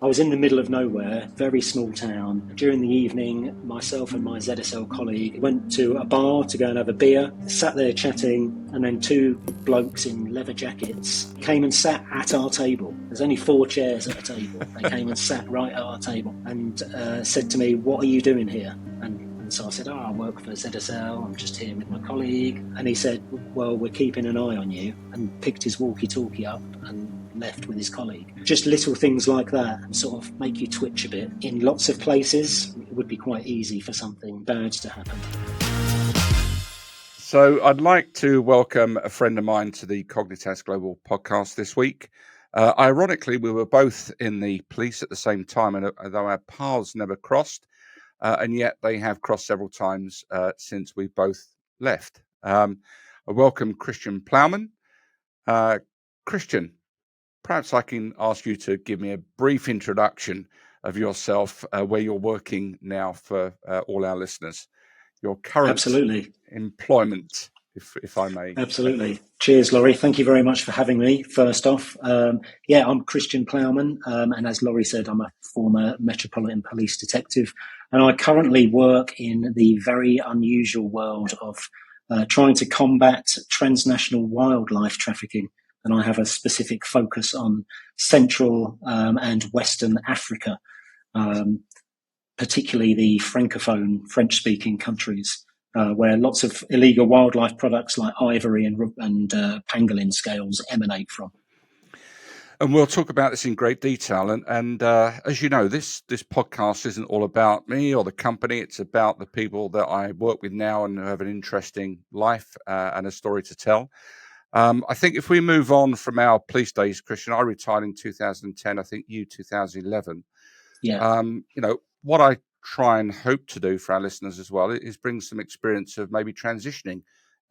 was in the middle of nowhere, very small town. During the evening, myself and my ZSL colleague went to a bar to go and have a beer, sat there chatting, and then two blokes in leather jackets came and sat at our table. There's only 4 chairs at a table. They came and sat right at our table and said to me, "What are you doing here?" And so I said, I work for ZSL, I'm just here with my colleague. And he said, well, we're keeping an eye on you, and picked his walkie-talkie up and left with his colleague. Just little things like that sort of make you twitch a bit. In lots of places, it would be quite easy for something bad to happen. So I'd like to welcome a friend of mine to the Cognitas Global podcast this week. Ironically, we were both in the police at the same time, and although our paths never crossed, and yet they have crossed several times since we both left. I welcome Christian Plowman. Christian, perhaps I can ask you to give me a brief introduction of yourself, where you're working now for all our listeners, your current Absolutely. employment, if I may. Absolutely. Cheers, Lawrie. Thank you very much for having me, first off. I'm Christian Plowman, and as Lawrie said, I'm a former Metropolitan Police detective, and I currently work in the very unusual world of trying to combat transnational wildlife trafficking, and I have a specific focus on Central and Western Africa, particularly the Francophone, French-speaking countries, where lots of illegal wildlife products like ivory and pangolin scales emanate from. And we'll talk about this in great detail. And as you know, this podcast isn't all about me or the company. It's about the people that I work with now and who have an interesting life and a story to tell. I think if we move on from our police days, Christian, I retired in 2010. I think you 2011. Yeah. What I try and hope to do for our listeners as well is bring some experience of maybe transitioning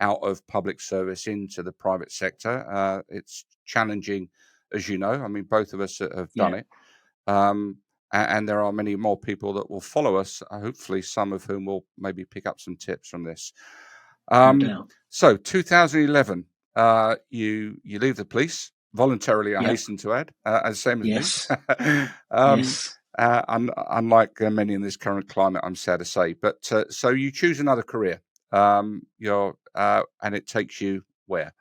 out of public service into the private sector. It's challenging, as you know. I mean, both of us have done it. And there are many more people that will follow us, hopefully some of whom will maybe pick up some tips from this. No doubt. So 2011, you leave the police voluntarily, I hasten to add, as same as yes. me. Yes. Unlike many in this current climate, I'm sad to say. But so you choose another career, and it takes you where?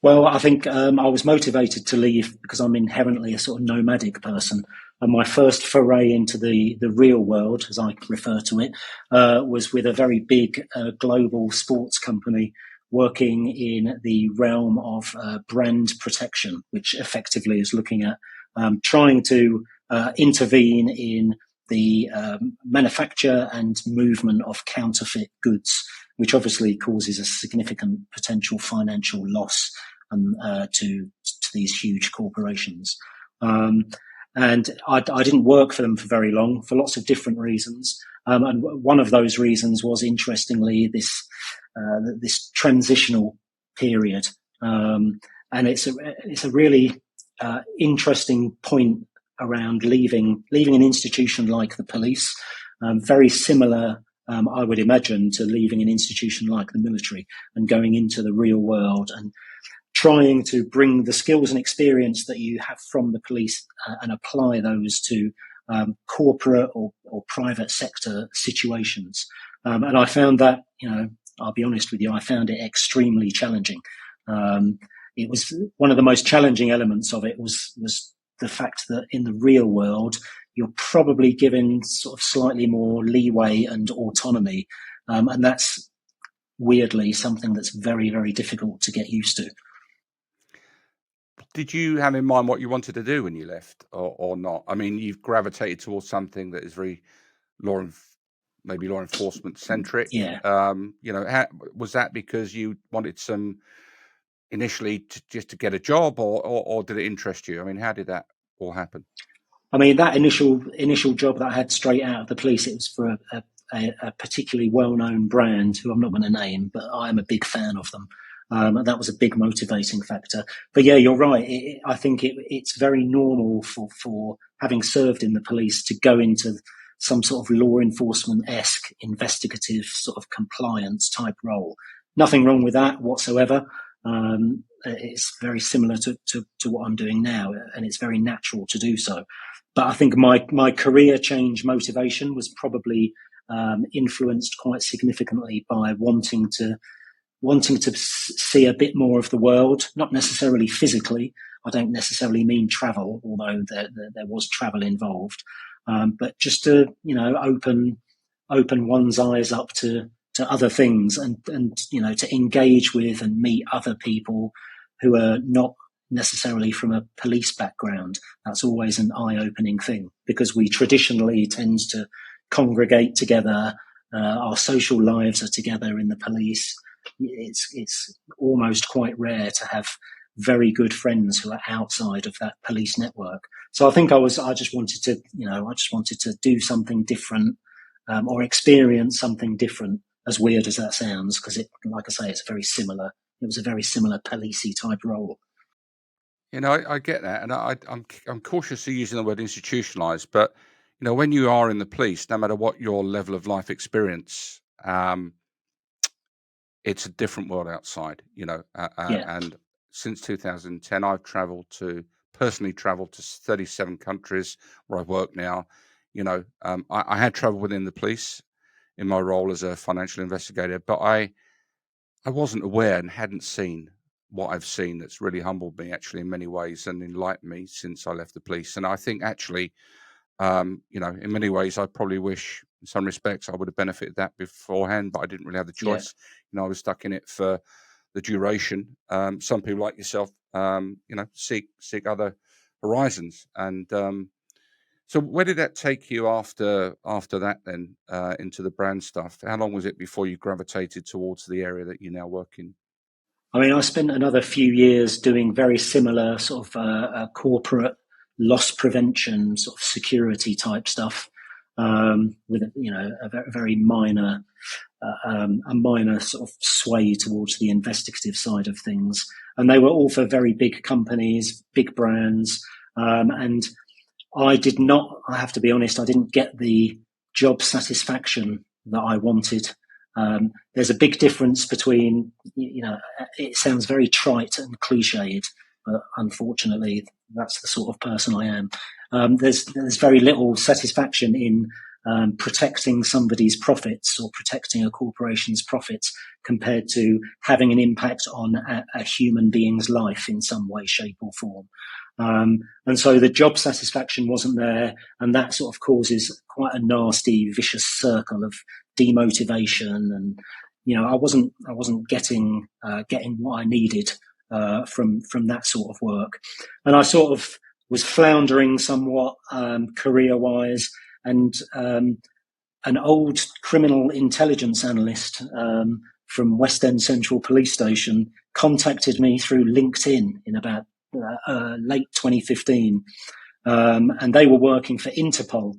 Well, I think I was motivated to leave because I'm inherently a sort of nomadic person. And my first foray into the real world, as I refer to it, was with a very big global sports company working in the realm of brand protection, which effectively is looking at trying to intervene in the manufacture and movement of counterfeit goods, which obviously causes a significant potential financial loss to these huge corporations. And I didn't work for them for very long for lots of different reasons. And one of those reasons was, interestingly, this transitional period. And it's a really interesting point around leaving an institution like the police, very similar, I would imagine, to leaving an institution like the military and going into the real world and trying to bring the skills and experience that you have from the police and apply those to corporate or private sector situations. And I found that, I'll be honest with you, I found it extremely challenging. It was one of the most challenging elements of it was the fact that in the real world, you're probably given sort of slightly more leeway and autonomy. And that's weirdly something that's very, very difficult to get used to. Did you have in mind what you wanted to do when you left or not? I mean, you've gravitated towards something that is very law enforcement centric. Yeah. Was that because you wanted some initially just to get a job or did it interest you? I mean, how did that all happen? I mean, that initial job that I had straight out of the police, it was for a particularly well-known brand who I'm not going to name, but I'm a big fan of them. And that was a big motivating factor. But yeah, you're right. I think it's very normal for having served in the police to go into some sort of law enforcement-esque investigative sort of compliance type role. Nothing wrong with that whatsoever. It's very similar to what I'm doing now, and it's very natural to do so. But I think my career change motivation was probably influenced quite significantly by wanting to see a bit more of the world, not necessarily physically. I don't necessarily mean travel, although there was travel involved, but just to open one's eyes up to other things, and to engage with and meet other people who are not necessarily from a police background. That's always an eye-opening thing, because we traditionally tend to congregate together. Our social lives are together in the police. It's almost quite rare to have very good friends who are outside of that police network. So I think I just wanted to do something different, or experience something different, as weird as that sounds, because like I say, it was a very similar policey type role. I get that, and I'm cautious of using the word institutionalized, but when you are in the police, no matter what your level of life experience, it's a different world outside. And since 2010, I've personally traveled to 37 countries where I work now. I had traveled within the police in my role as a financial investigator, but I wasn't aware and hadn't seen what I've seen. That's really humbled me, actually, in many ways, and enlightened me since I left the police. And I think, actually, in many ways, I probably wish, in some respects, I would have benefited that beforehand, but I didn't really have the choice. I was stuck in it for the duration. Some people like yourself, seek other horizons. And so where did that take you after that then, into the brand stuff? How long was it before you gravitated towards the area that you now work in? I mean, I spent another few years doing very similar sort of corporate loss prevention, sort of security type stuff, with a very minor, a minor sort of sway towards the investigative side of things. And they were all for very big companies, big brands, and I have to be honest, I didn't get the job satisfaction that I wanted. There's a big difference between, it sounds very trite and cliched, but unfortunately, that's the sort of person I am. There's very little satisfaction in protecting somebody's profits or protecting a corporation's profits compared to having an impact on a human being's life in some way, shape, or form. And so the job satisfaction wasn't there, and that sort of causes quite a nasty, vicious circle of demotivation. And I wasn't getting what I needed from that sort of work, and I sort of was floundering somewhat career-wise. And an old criminal intelligence analyst from West End Central Police Station contacted me through LinkedIn in about late 2015, and they were working for Interpol,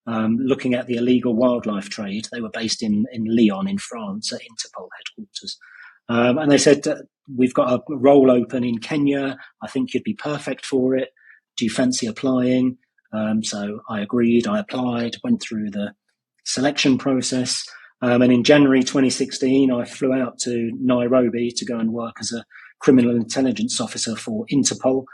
looking at the illegal wildlife trade. They were based in Lyon in France at Interpol headquarters, and they said, we've got a role open in Kenya, I think you'd be perfect for it, do you fancy applying? So I agreed, I applied, went through the selection process, and in January 2016 I flew out to Nairobi to go and work as a criminal intelligence officer for Interpol,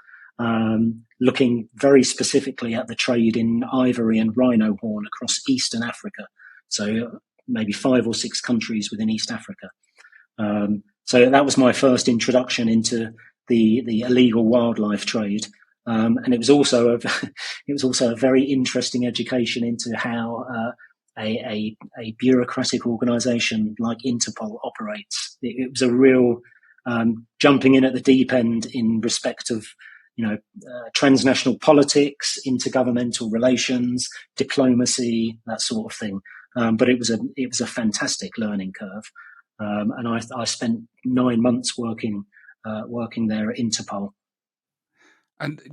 looking very specifically at the trade in ivory and rhino horn across Eastern Africa. So maybe 5 or 6 countries within East Africa. So that was my first introduction into the illegal wildlife trade. And it was also a very interesting education into how a bureaucratic organisation like Interpol operates. It was a real jumping in at the deep end in respect of transnational politics, intergovernmental relations, diplomacy, that sort of thing. But it was a fantastic learning curve, and I spent 9 months working there at Interpol.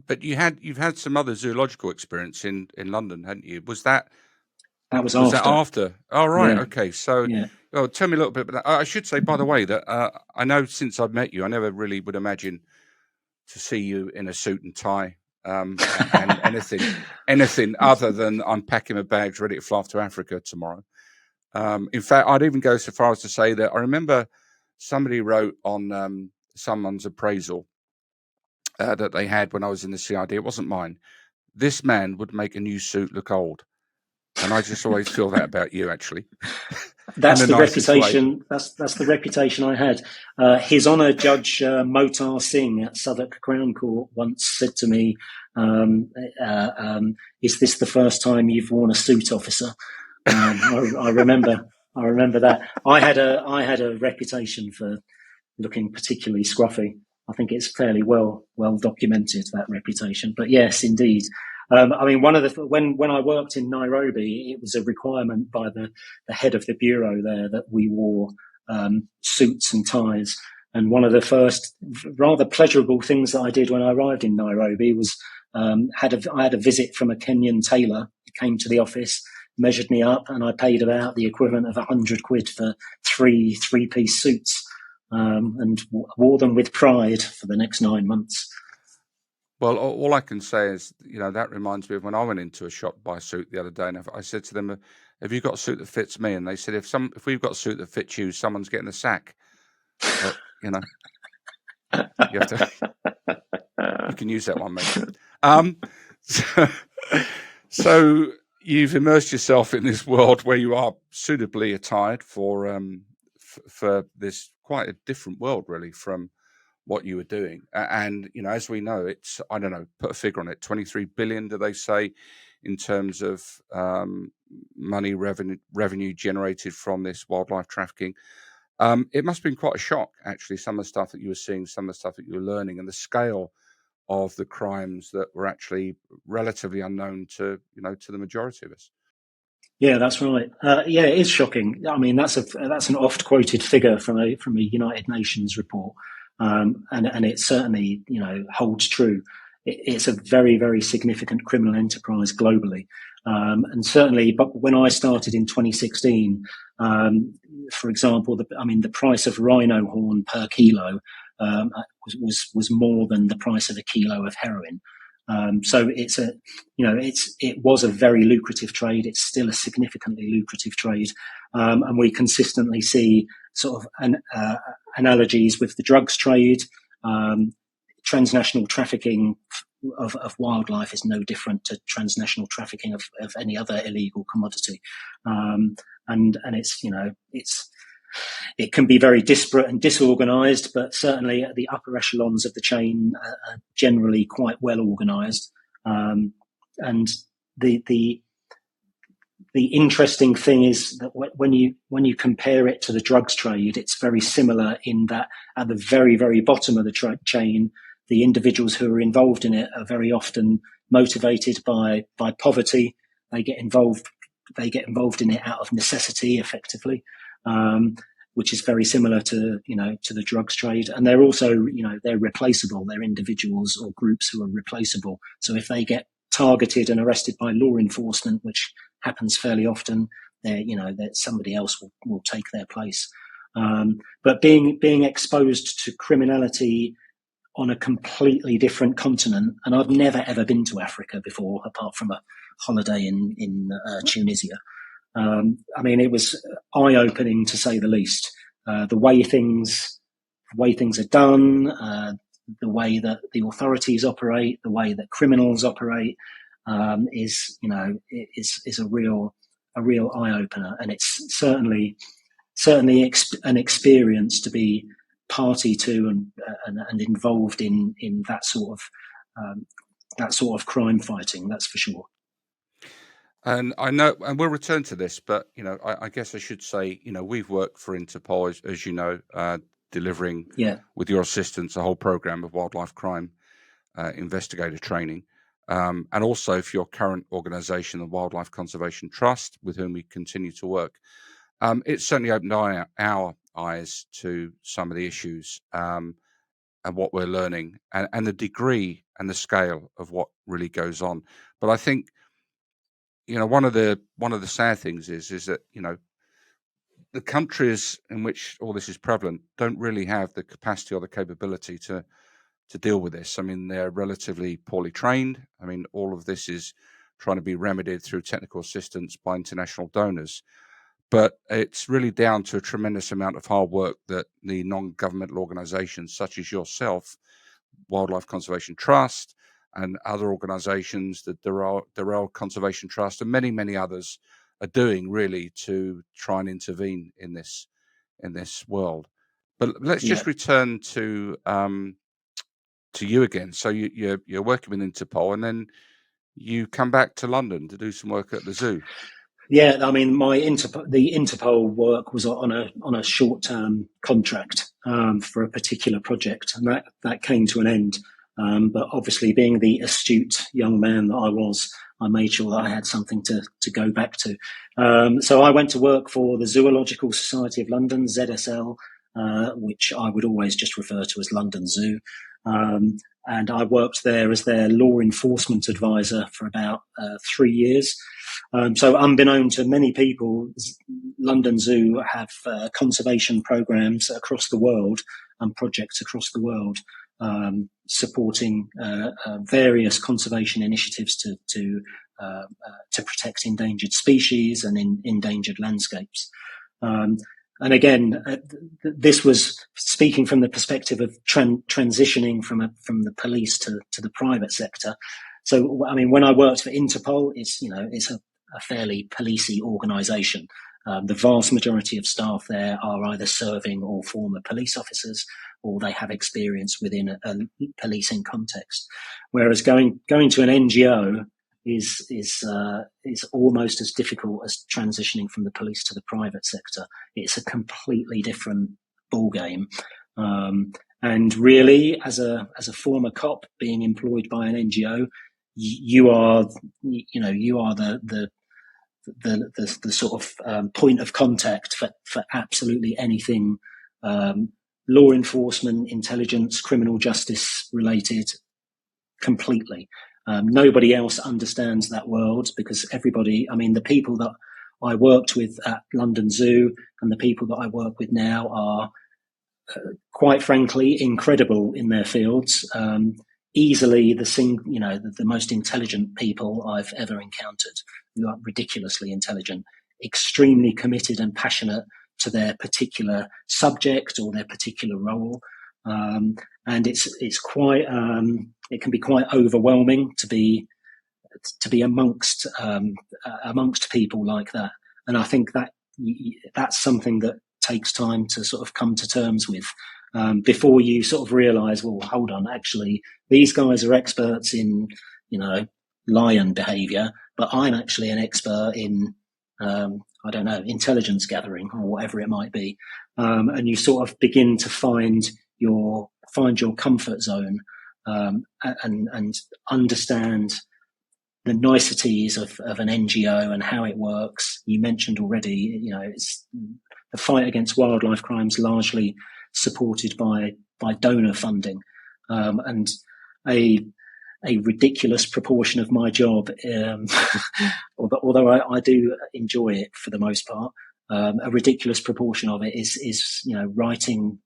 But you've had some other zoological experience in London, hadn't you? Was that was after? Oh, right. Yeah. Okay. So, well, tell me a little bit about that. I should say, by the way, that I know since I've met you, I never really would imagine to see you in a suit and tie, and anything other than I'm packing my bags ready to fly off to Africa tomorrow. In fact, I'd even go so far as to say that I remember somebody wrote on someone's appraisal that they had when I was in the CID. It wasn't mine. This man would make a new suit look old. And I just always feel that about you, actually. That's the Way. reputation. That's the reputation I had. His Honour Judge Motar Singh at Southwark Crown Court once said to me, "Is this the first time you've worn a suit, officer?" I remember that. I had a reputation for looking particularly scruffy. I think it's fairly well documented, that reputation. But yes, indeed. I mean, one of the when I worked in Nairobi, it was a requirement by the head of the bureau there that we wore suits and ties. And one of the first rather pleasurable things that I did when I arrived in Nairobi was I had a visit from a Kenyan tailor. He came to the office, measured me up, and I paid about the equivalent of £100 for three-piece suits. And wore them with pride for the next 9 months. Well, all I can say is, that reminds me of when I went into a shop to buy a suit the other day, and I said to them, "Have you got a suit that fits me?" And they said, "If we've got a suit that fits you, someone's getting the sack." But, you have to. You can use that one, mate. So you've immersed yourself in this world where you are suitably attired for this quite a different world, really, from what you were doing. And, as we know, it's, I don't know, put a figure on it, 23 billion, do they say, in terms of money revenue generated from this wildlife trafficking. It must have been quite a shock, actually, some of the stuff that you were seeing, some of the stuff that you were learning, and the scale of the crimes that were actually relatively unknown to the majority of us. Yeah, that's right. Yeah, it is shocking. I mean, that's an oft quoted figure from a United Nations report, and it certainly holds true. It's a very, very significant criminal enterprise globally, and certainly. But when I started in 2016, for example, the price of rhino horn per kilo was more than the price of a kilo of heroin. So it was a very lucrative trade. It's still a significantly lucrative trade, and we consistently see sort of analogies with the drugs trade. Transnational trafficking of wildlife is no different to transnational trafficking of any other illegal commodity, and it can be very disparate and disorganised, but certainly the upper echelons of the chain are generally quite well organised. And the interesting thing is that when you compare it to the drugs trade, it's very similar in that at the very, very bottom of the chain, the individuals who are involved in it are very often motivated by poverty. They get involved in it out of necessity, effectively. Which is very similar to the drugs trade, and they're also they're replaceable. They're individuals or groups who are replaceable. So if they get targeted and arrested by law enforcement, which happens fairly often, that somebody else will take their place. But being exposed to criminality on a completely different continent, and I've never ever been to Africa before, apart from a holiday in Tunisia. It was eye-opening, to say the least. The way things are done, the way that the authorities operate, the way that criminals operate, is a real eye-opener, and it's certainly an experience to be party to and involved in that sort of crime fighting. That's for sure. And I know, and we'll return to this, but I guess I should say, we've worked for Interpol, as you know, delivering with your assistance a whole program of wildlife crime investigator training, and also for your current organisation, the Wildlife Conservation Trust, with whom we continue to work. It certainly opened our eyes to some of the issues and what we're learning, and the degree and the scale of what really goes on. But I think, one of the sad things is that the countries in which all this is prevalent don't really have the capacity or the capability to deal with this. I mean, they're relatively poorly trained. I mean, all of this is trying to be remedied through technical assistance by international donors. But it's really down to a tremendous amount of hard work that the non-governmental organisations such as yourself, Wildlife Conservation Trust, and other organisations, the Durrell Conservation Trust, and many, many others are doing really to try and intervene in this world. But let's just return to you again. So you're working with Interpol, and then you come back to London to do some work at the zoo. Yeah, I mean, the Interpol work was on a short-term contract for a particular project, and that came to an end. But obviously, being the astute young man that I was, I made sure that I had something to go back to. So I went to work for the Zoological Society of London, ZSL, which I would always just refer to as London Zoo. And I worked there as their law enforcement advisor for about 3 years. So unbeknown to many people, London Zoo have conservation programs across the world and projects across the world supporting various conservation initiatives to protect endangered species and endangered landscapes. And again, this was speaking from the perspective of transitioning from the police to the private sector. So, I mean, when I worked for Interpol, it's a fairly policey organisation. The vast majority of staff there are either serving or former police officers, or they have experience within a policing context. Whereas going to an NGO is almost as difficult as transitioning from the police to the private sector. It's a completely different ballgame. And really, as a former cop being employed by an NGO, you are the sort of point of contact for absolutely anything law enforcement, intelligence, criminal justice related, completely. Nobody else understands that world because the people that I worked with at London Zoo and the people that I work with now are quite frankly incredible in their fields. Easily the most intelligent people I've ever encountered, who are ridiculously intelligent, extremely committed and passionate to their particular subject or their particular role. And it's quite it can be quite overwhelming to be amongst people like that. And I think that's something that takes time to sort of come to terms with before you sort of realise, well, hold on, actually, these guys are experts in, lion behaviour, but I'm actually an expert in, intelligence gathering or whatever it might be. And you sort of begin to find your comfort zone and understand the niceties of an NGO and how it works. You mentioned already, it's the fight against wildlife crimes largely supported by donor funding, and a ridiculous proportion of my job, although I do enjoy it for the most part, a ridiculous proportion of it is writing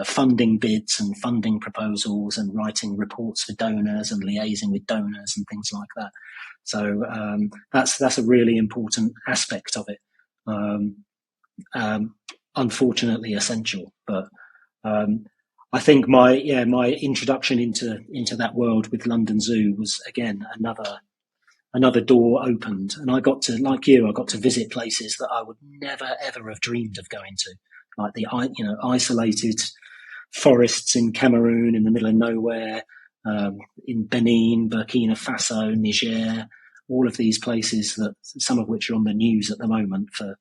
funding bids and funding proposals and writing reports for donors and liaising with donors and things like that. So that's a really important aspect of it. Unfortunately essential, but I think my introduction into that world with London Zoo was again another door opened, and I got to visit places that I would never ever have dreamed of going to, like the isolated forests in Cameroon in the middle of nowhere, in Benin, Burkina Faso, Niger, all of these places that some of which are on the news at the moment for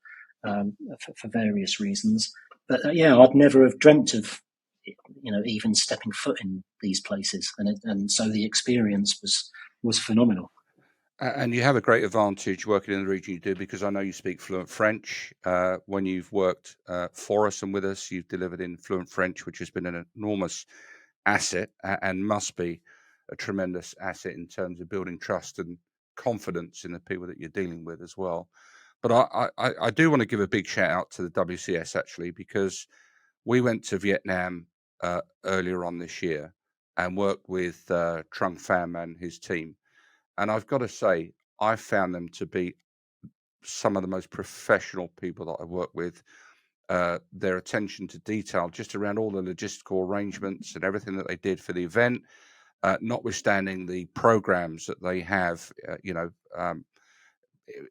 various reasons. But I'd never have dreamt of even stepping foot in these places, and so the experience was phenomenal. And you have a great advantage working in the region you do, because I know you speak fluent French. When you've worked for us and with us, you've delivered in fluent French, which has been an enormous asset and must be a tremendous asset in terms of building trust and confidence in the people that you're dealing with as well. But I do want to give a big shout out to the WCS actually, because we went to Vietnam earlier on this year and worked with Trung Pham and his team. And I've got to say, I found them to be some of the most professional people that I work with. Their attention to detail just around all the logistical arrangements and everything that they did for the event, notwithstanding the programs that they have,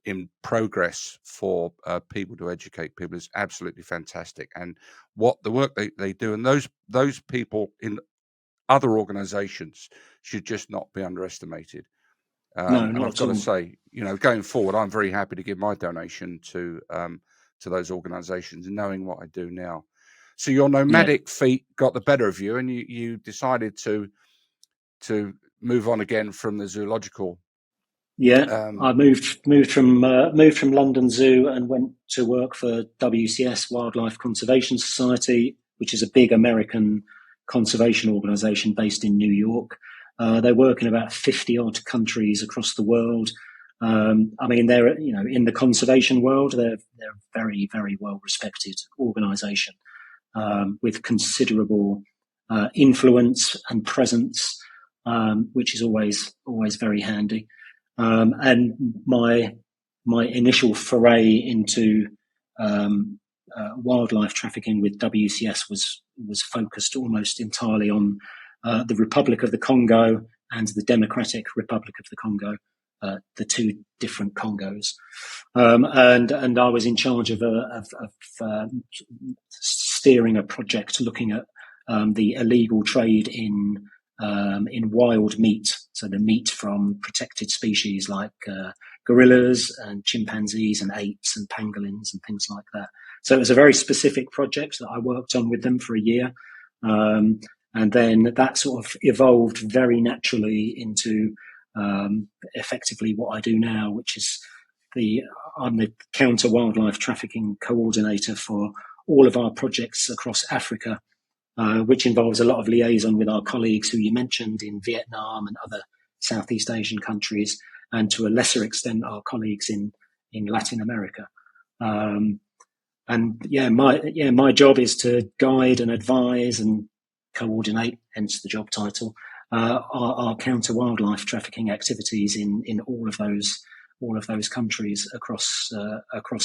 in progress for people to educate people, is absolutely fantastic. And what the work they do, and those people in other organizations should just not be underestimated. No, And not I've at got to all. say, going forward, I'm very happy to give my donation to those organizations, knowing what I do now. So your Yeah. nomadic feet got the better of you, and you decided to move on again from the zoological. Yeah, I moved from London Zoo and went to work for WCS, Wildlife Conservation Society, which is a big American conservation organisation based in New York. They work in about 50 odd countries across the world. I mean, they're in the conservation world, they're a very, very well respected organisation with considerable influence and presence, which is always very handy. And my initial foray into wildlife trafficking with WCS was focused almost entirely on the Republic of the Congo and the Democratic Republic of the Congo, the two different Congos, and I was in charge of steering a project looking at the illegal trade in wild meat, so the meat from protected species like gorillas and chimpanzees and apes and pangolins and things like that. So it was a very specific project that I worked on with them for a year. And then that sort of evolved very naturally into effectively what I do now, which is I'm the counter wildlife trafficking coordinator for all of our projects across Africa, which involves a lot of liaison with our colleagues who you mentioned in Vietnam and other Southeast Asian countries, and to a lesser extent our colleagues in Latin America. My job is to guide and advise and coordinate, hence the job title, our counter wildlife trafficking activities in all of those countries across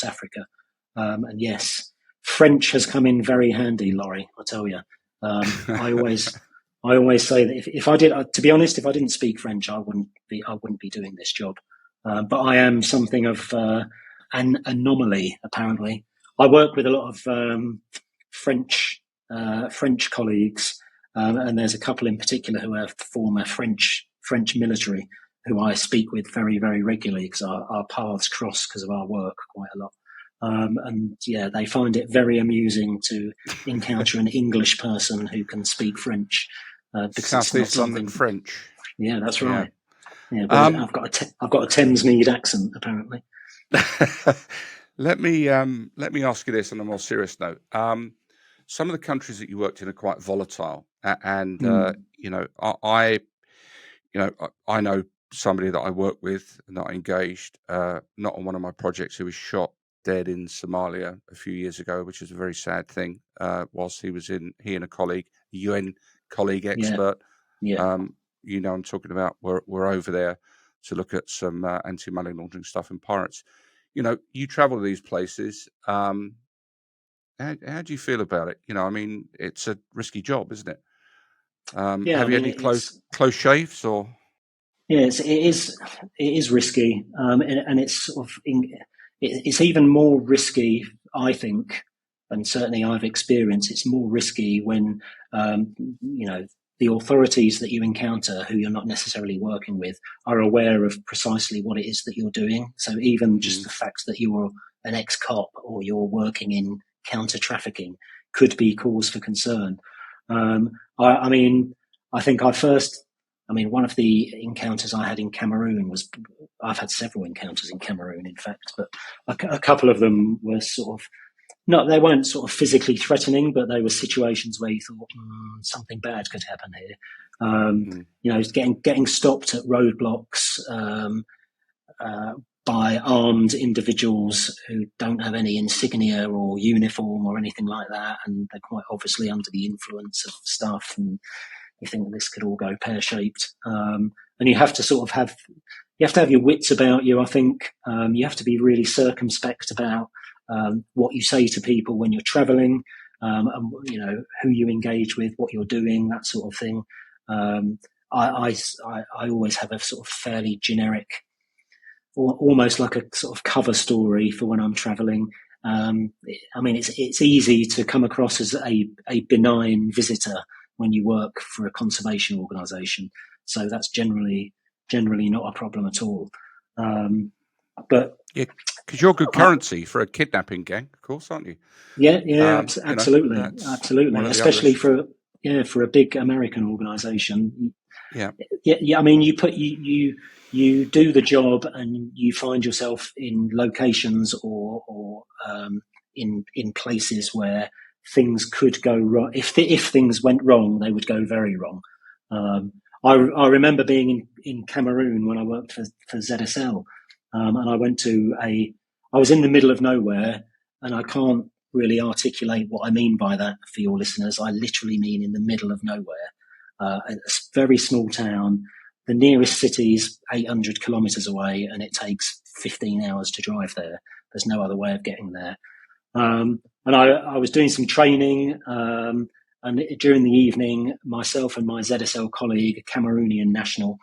Africa. And yes, French has come in very handy, Lawrie, I tell you. I always say that if I did, to be honest, if I didn't speak French, I wouldn't be doing this job. But I am something of an anomaly, apparently. I work with a lot of French colleagues, and there's a couple in particular who are former French military, who I speak with very, very regularly because our paths cross because of our work quite a lot. And yeah, they find it very amusing to encounter an English person who can speak French, because it's not Southeast London something. French. Yeah, that's right. Yeah, but I've got a Thamesmead accent apparently. Let me ask you this on a more serious note. Some of the countries that you worked in are quite volatile, and I know somebody that I work with and that I engaged, not on one of my projects, who was shot dead in Somalia a few years ago, which is a very sad thing. Whilst he and a colleague, a UN colleague expert, I'm talking about, we're over there to look at some anti-money laundering stuff and pirates. You travel to these places. How do you feel about it? I mean, it's a risky job, isn't it? Have you had any close shaves or? Yes, it is risky, and it's sort of it's even more risky, I think, and certainly I've experienced. It's more risky when the authorities that you encounter, who you're not necessarily working with, are aware of precisely what it is that you're doing. So even just the fact that you're an ex-cop or you're working in counter trafficking could be cause for concern. I mean, I think one of the encounters I had in Cameroon I've had several encounters in Cameroon, in fact, but a couple of them were sort of, they weren't sort of physically threatening, but they were situations where you thought something bad could happen here. Getting stopped at roadblocks by armed individuals who don't have any insignia or uniform or anything like that, and they're quite obviously under the influence of stuff, and you think this could all go pear-shaped. And you have to sort of have, you have to have your wits about you. I think you have to be really circumspect about what you say to people when you're traveling, and who you engage with, what you're doing, that sort of thing. I always have a sort of fairly generic, or almost like a sort of cover story for when I'm traveling. It's easy to come across as a benign visitor when you work for a conservation organisation, so that's generally not a problem at all. But yeah, because you're good currency for a kidnapping gang, of course, aren't you? Yeah, absolutely, one of the especially others. for a big American organisation. Yeah. I mean, you do the job, and you find yourself in locations or in places where things could go wrong. If things went wrong, they would go very wrong. I remember being in Cameroon when I worked for ZSL, and I was in the middle of nowhere, and I can't really articulate what I mean by that for your listeners. I literally mean in the middle of nowhere. A very small town. The nearest city is 800 kilometres away, and it takes 15 hours to drive there. There's no other way of getting there. And I was doing some training, and during the evening, myself and my ZSL colleague, a Cameroonian national,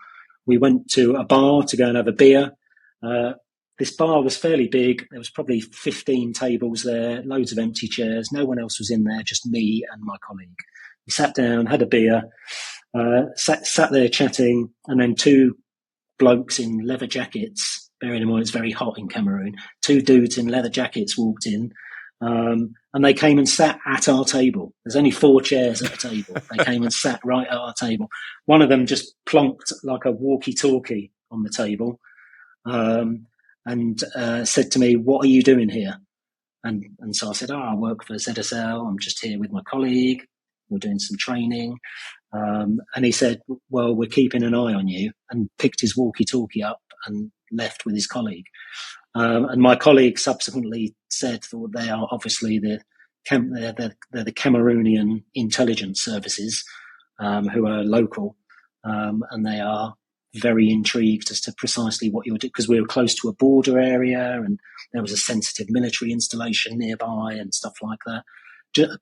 we went to a bar to go and have a beer. This bar was fairly big. There was probably 15 tables there, loads of empty chairs. No one else was in there, just me and my colleague. We sat down, had a beer, sat there chatting, and then two blokes in leather jackets, bearing in mind it's very hot in Cameroon, two dudes in leather jackets walked in, and they came and sat at our table. There's only 4 chairs at a table. They came and sat right at our table. One of them just plonked like a walkie-talkie on the table, and said to me, "What are you doing here?" And so I said, "I work for ZSL. I'm just here with my colleague. We're doing some training." And he said, "Well, we're keeping an eye on you," and picked his walkie-talkie up and left with his colleague. And my colleague subsequently said that they are obviously they're the Cameroonian intelligence services, who are local, and they are very intrigued as to precisely what you're doing, because we were close to a border area and there was a sensitive military installation nearby and stuff like that.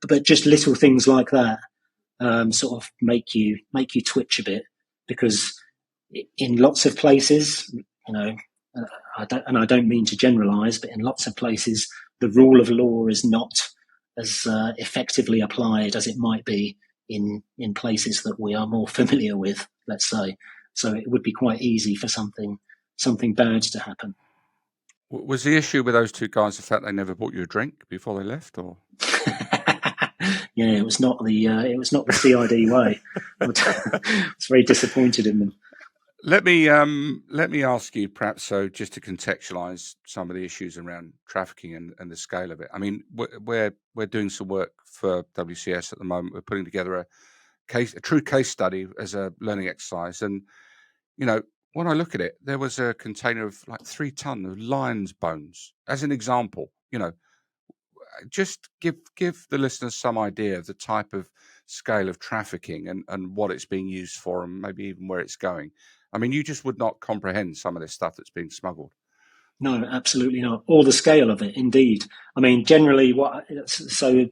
But just little things like that sort of make you twitch a bit, because in lots of places, I don't mean to generalise, but in lots of places, the rule of law is not as effectively applied as it might be in places that we are more familiar with, let's say. So it would be quite easy for something bad to happen. Was the issue with those two guys the fact they never bought you a drink before they left, or? Yeah, it was not the CID way. I was very disappointed in them. Let me ask you, perhaps, so just to contextualise some of the issues around trafficking and the scale of it. I mean, we're doing some work for WCS at the moment. We're putting together a true case study as a learning exercise, and when I look at it, there was a container of like 3 tons of lion's bones, as an example. Just give the listeners some idea of the type of scale of trafficking and what it's being used for, and maybe even where it's going. I mean, you just would not comprehend some of this stuff that's being smuggled. No, absolutely not. Or the scale of it, indeed. I mean, generally, the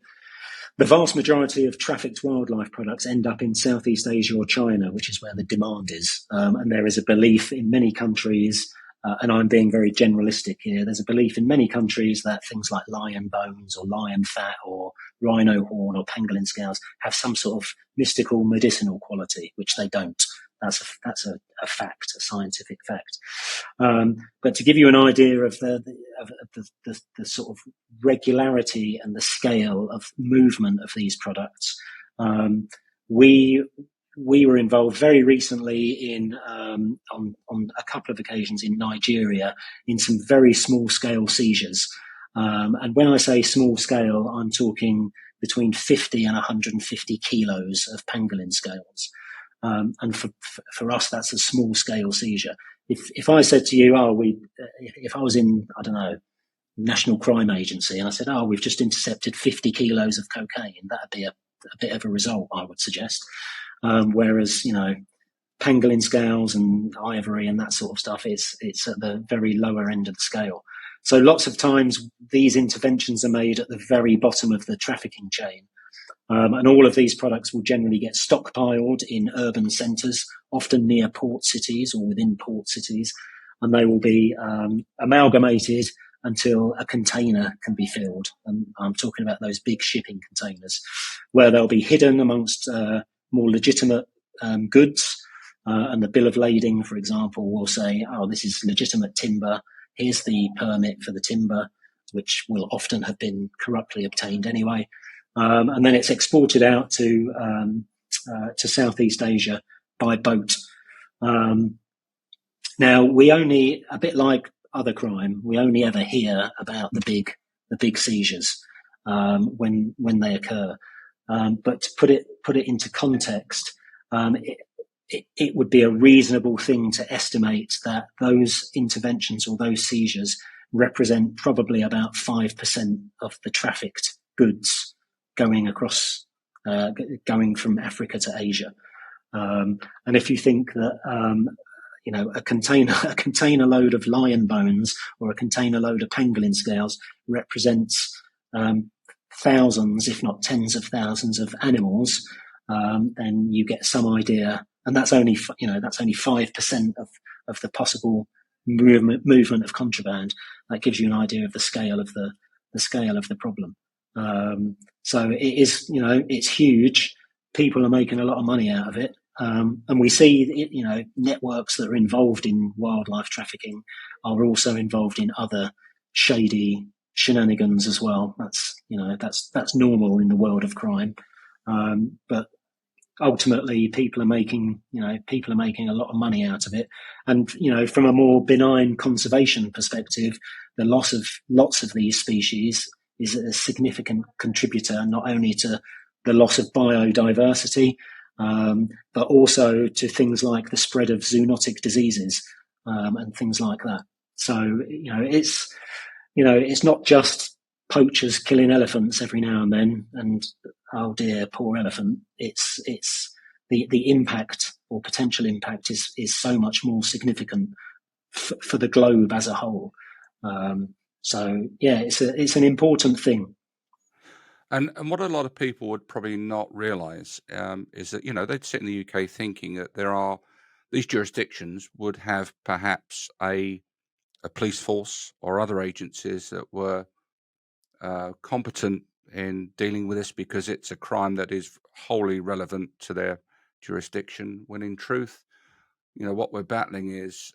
vast majority of trafficked wildlife products end up in Southeast Asia or China, which is where the demand is. And there is a belief in many countries, and I'm being very generalistic here, there's a belief in many countries that things like lion bones or lion fat or rhino horn or pangolin scales have some sort of mystical medicinal quality, which they don't. That's a fact, a scientific fact. But to give you an idea of the sort of regularity and the scale of movement of these products, we were involved very recently in on a couple of occasions in Nigeria in some very small scale seizures. And when I say small scale, I'm talking between 50 and 150 kilos of pangolin scales. And for us, that's a small scale seizure. If I said to you, if I was in, I don't know, National Crime Agency, and I said, we've just intercepted 50 kilos of cocaine, that'd be a bit of a result, I would suggest. Whereas, pangolin scales and ivory and that sort of stuff, it's at the very lower end of the scale. So lots of times these interventions are made at the very bottom of the trafficking chain. And all of these products will generally get stockpiled in urban centres, often near port cities or within port cities, and they will be amalgamated until a container can be filled. And I'm talking about those big shipping containers, where they'll be hidden amongst more legitimate goods. And the bill of lading, for example, will say, oh, this is legitimate timber. Here's the permit for the timber, which will often have been corruptly obtained anyway. And then it's exported out to Southeast Asia by boat. Now, we only, a bit like other crime, we only ever hear about the big seizures when they occur. But to put it into context, it would be a reasonable thing to estimate that those interventions or those seizures represent probably about 5% of the trafficked goods going across, going from Africa to Asia. And if you think that, a container load of lion bones or a container load of pangolin scales represents thousands, if not tens of thousands of animals, then you get some idea. And that's only 5% of the possible movement of contraband. That gives you an idea of the scale of the problem. So it is, it's huge. People are making a lot of money out of it. And we see, networks that are involved in wildlife trafficking are also involved in other shady shenanigans as well. That's normal in the world of crime. But ultimately people are making a lot of money out of it. And, from a more benign conservation perspective, the loss of lots of these species is a significant contributor, not only to the loss of biodiversity, but also to things like the spread of zoonotic diseases, and things like that. So, it's not just poachers killing elephants every now and then, and oh dear, poor elephant. It's the impact or potential impact is so much more significant for the globe as a whole. So yeah, it's an important thing. And what a lot of people would probably not realise is that they'd sit in the UK thinking that these jurisdictions would have perhaps a police force or other agencies that were competent in dealing with this because it's a crime that is wholly relevant to their jurisdiction. When in truth, what we're battling is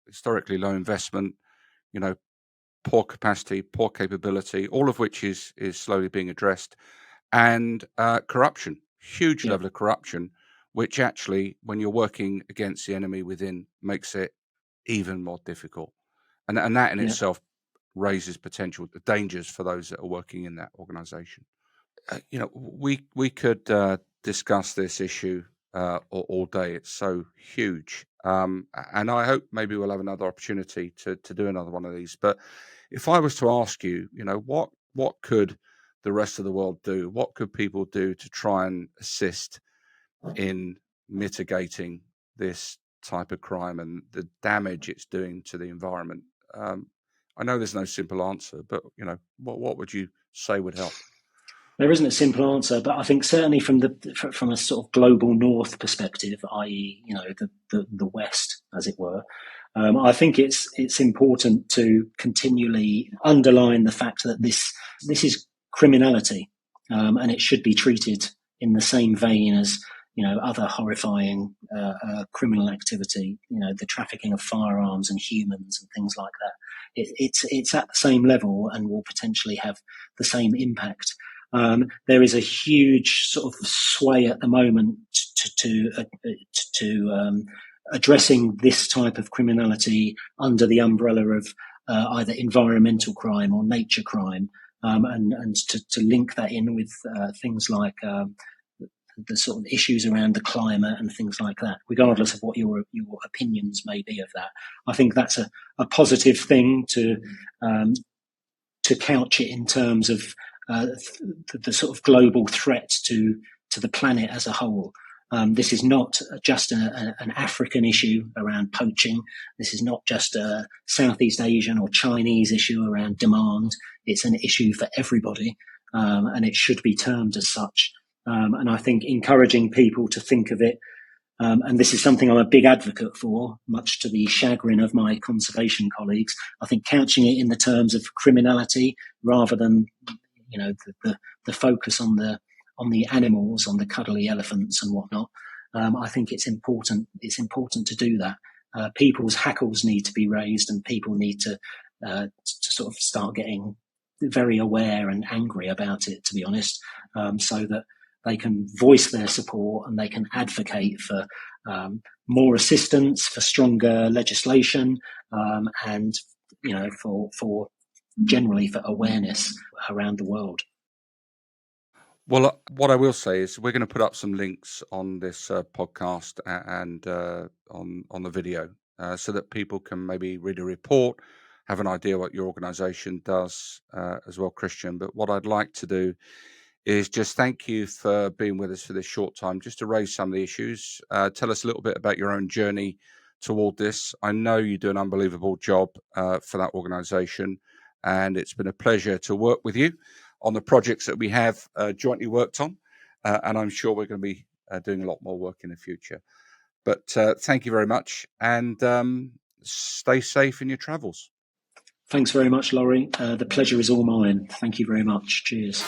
historically low investment, poor capacity, poor capability, all of which is slowly being addressed, and corruption, huge level of corruption, which actually, when you're working against the enemy within, makes it even more difficult. And that in itself raises potential dangers for those that are working in that organization. We could discuss this issue all day. It's so huge. And I hope maybe we'll have another opportunity to do another one of these. But if I was to ask you, what could the rest of the world do? What could people do to try and assist in mitigating this type of crime and the damage it's doing to the environment? I know there's no simple answer, but what would you say would help? There isn't a simple answer, but I think certainly from a sort of global north perspective, i.e., the West, as it were, I think it's important to continually underline the fact that this is criminality, and it should be treated in the same vein as other horrifying criminal activity, the trafficking of firearms and humans and things like that. It's at the same level and will potentially have the same impact. There is a huge sort of sway at the moment to addressing this type of criminality under the umbrella of either environmental crime or nature crime, and to link that in with things like the sort of issues around the climate and things like that, regardless of what your opinions may be of that. I think that's a positive thing to couch it in terms of the sort of global threat to the planet as a whole. This is not just an African issue around poaching. This is not just a Southeast Asian or Chinese issue around demand. It's an issue for everybody, and it should be termed as such. And I think encouraging people to think of it, and this is something I'm a big advocate for, much to the chagrin of my conservation colleagues. I think couching it in the terms of criminality rather than, the focus on the animals, on the cuddly elephants and whatnot. I think it's important. It's important to do that. People's hackles need to be raised, and people need to sort of start getting very aware and angry about it, to be honest, so that they can voice their support and they can advocate for more assistance, for stronger legislation, and for generally for awareness around the world. Well, what I will say is we're going to put up some links on this podcast and on the video so that people can maybe read a report, have an idea what your organisation does as well, Christian. But what I'd like to do is just thank you for being with us for this short time, just to raise some of the issues. Tell us a little bit about your own journey toward this. I know you do an unbelievable job for that organisation, and it's been a pleasure to work with you on the projects that we have jointly worked on. And I'm sure we're going to be doing a lot more work in the future. But thank you very much, and stay safe in your travels. Thanks very much, Lawrie. The pleasure is all mine. Thank you very much. Cheers.